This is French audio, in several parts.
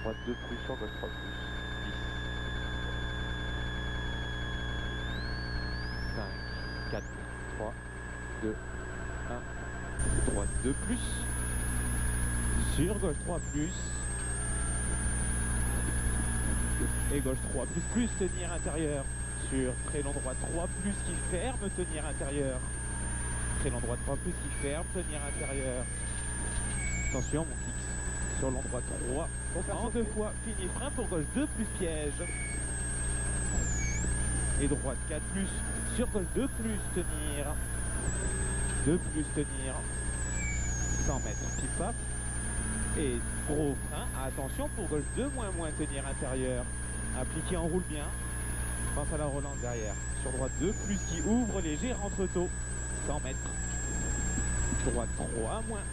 Droite 2 plus sur gauche 3 plus 10 5 4 3 2 1 droite 2 plus sur gauche 3 plus et gauche 3 plus tenir intérieur sur très long droit 3 plus qui ferme tenir intérieur très long droit 3 plus qui ferme tenir intérieur. Attention mon fixe sur long droit 3 en deux fois, fini frein pour gauche 2 plus piège et droite 4 plus sur gauche 2 plus tenir 2 plus tenir 100 mètres pif paf et gros frein, attention pour gauche 2 moins tenir intérieur, appliqué enroule bien, pense à la relance derrière sur droite 2 plus qui ouvre léger rentre tôt 100 mètres droite 3 moins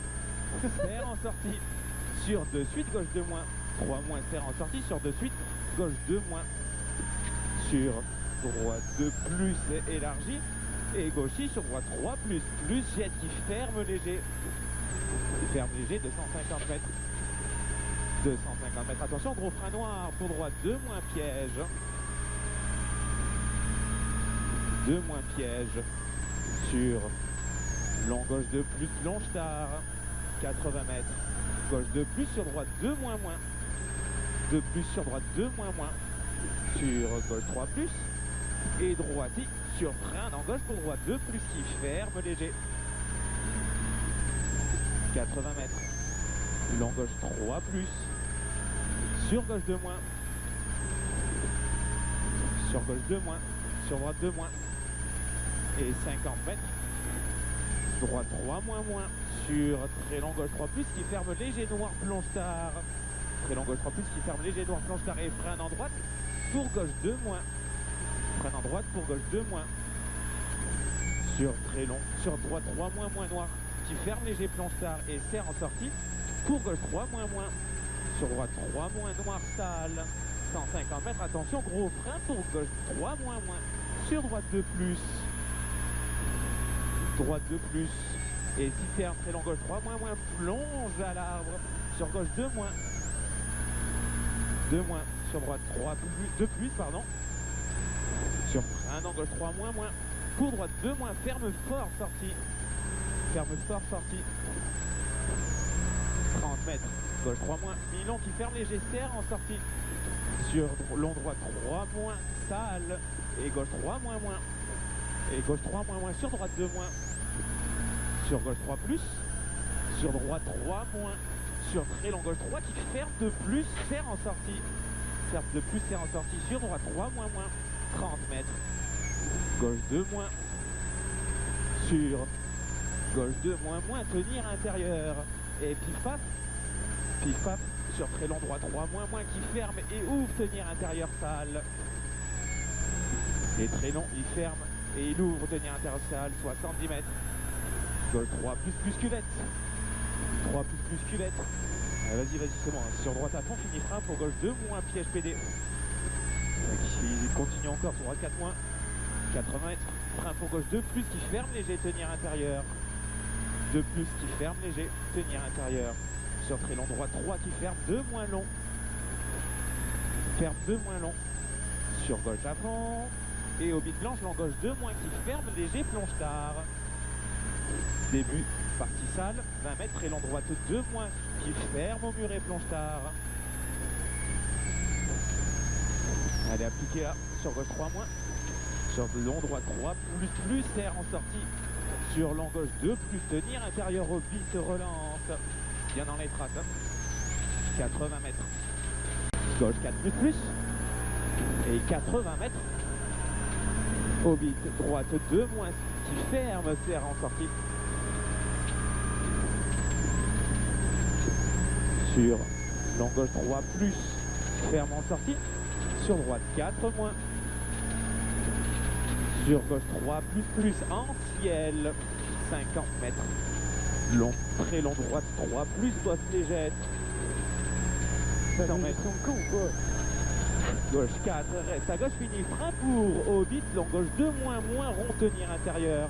serre en sortie sur 2 suite, gauche 2 moins, 3 moins, serre en sortie, sur 2 suite, gauche 2 moins, sur droite 2 plus élargi, et gauchis sur droite 3 plus jet qui ferme léger 250 mètres, 250 mètres, attention gros frein noir pour droite 2 moins piège, 2 moins piège, sur long gauche 2 plus long star, 80 mètres, gauche 2 plus sur droite 2 moins 2 plus sur droite 2 moins sur gauche 3 plus et droite sur frein en gauche pour droite 2 plus qui ferme léger 80 mètres long gauche 3 plus sur gauche 2 moins sur gauche 2 moins sur droite 2 moins et 50 mètres droite 3 moins sur très long gauche 3 plus qui ferme léger noir plonge tard, très long gauche 3 plus qui ferme léger noir plonge tard et freine en droite pour gauche 2 moins, freine en droite pour gauche 2 moins, sur très long, sur droite 3 moins noir qui ferme léger plonge tard et serre en sortie pour gauche 3 moins sur droite 3 moins noir sale 150 mètres, attention gros frein pour gauche 3 moins sur droite 2 plus, droite 2 plus et si ferme très long gauche 3 moins plonge à l'arbre sur gauche 2 moins sur droite 3 plus 2 plus pardon sur frein en gauche 3 moins pour droite 2 moins ferme fort sortie 30 mètres gauche 3 moins mi-long qui ferme léger serre en sortie sur long droit 3 moins sale et gauche 3 moins et gauche 3 moins sur droite 2 moins sur gauche 3 plus, sur droite 3 moins, sur très long gauche 3 qui ferme de plus, serre en sortie, serre de plus, serre en sortie, sur droite 3 moins 30 mètres, gauche 2 moins, sur gauche 2 moins, tenir intérieur, et pif paf, sur très long droit 3 moins qui ferme et ouvre, tenir intérieur sale, et très long, il ferme et il ouvre, tenir intérieur sale, 70 mètres. Gauche 3 plus cuvette 3 plus cuvette vas-y c'est bon, sur droite à fond fini frein pour gauche 2 moins piège PD qui continue encore sur droite 4 moins 80 mètres frein pour gauche 2 plus qui ferme léger tenir intérieur 2 plus qui ferme léger tenir intérieur sur très long droit 3 qui ferme 2 moins long sur gauche à fond et au bite blanche long gauche 2 moins qui ferme léger plonge tard. Début, partie sale, 20 mètres et long droite 2 moins qui ferme au mur et plonge tard. Allez, appliquez là, sur gauche 3 moins, sur long droite 3 plus serre en sortie, sur long gauche 2 plus tenir intérieur au bit relance, bien dans les traces, 80 mètres, gauche 4 plus et 80 mètres, au bit droite 2 moins qui ferme serre en sortie. Sur long gauche 3 plus, ferme en sortie. Sur droite 4 moins. Sur gauche 3 plus en ciel. 50 mètres. Long, très long droite 3 plus, bosse légère. 100 mètres. Gauche 4, reste à gauche, fini frein pour Hobbit, long gauche 2 moins rond tenir intérieur.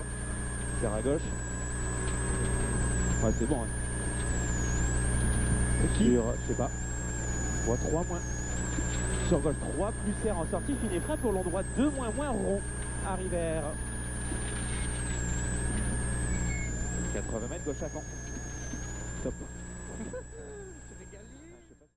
Serre à gauche. Ouais, c'est bon. Hein. Sur, je sais pas. Droit 3 moins. Sur gauche 3, plus R en sortie, fini frein pour long droit 2 moins rond. Arrivère. 80 mètres, gauche à fond. Top.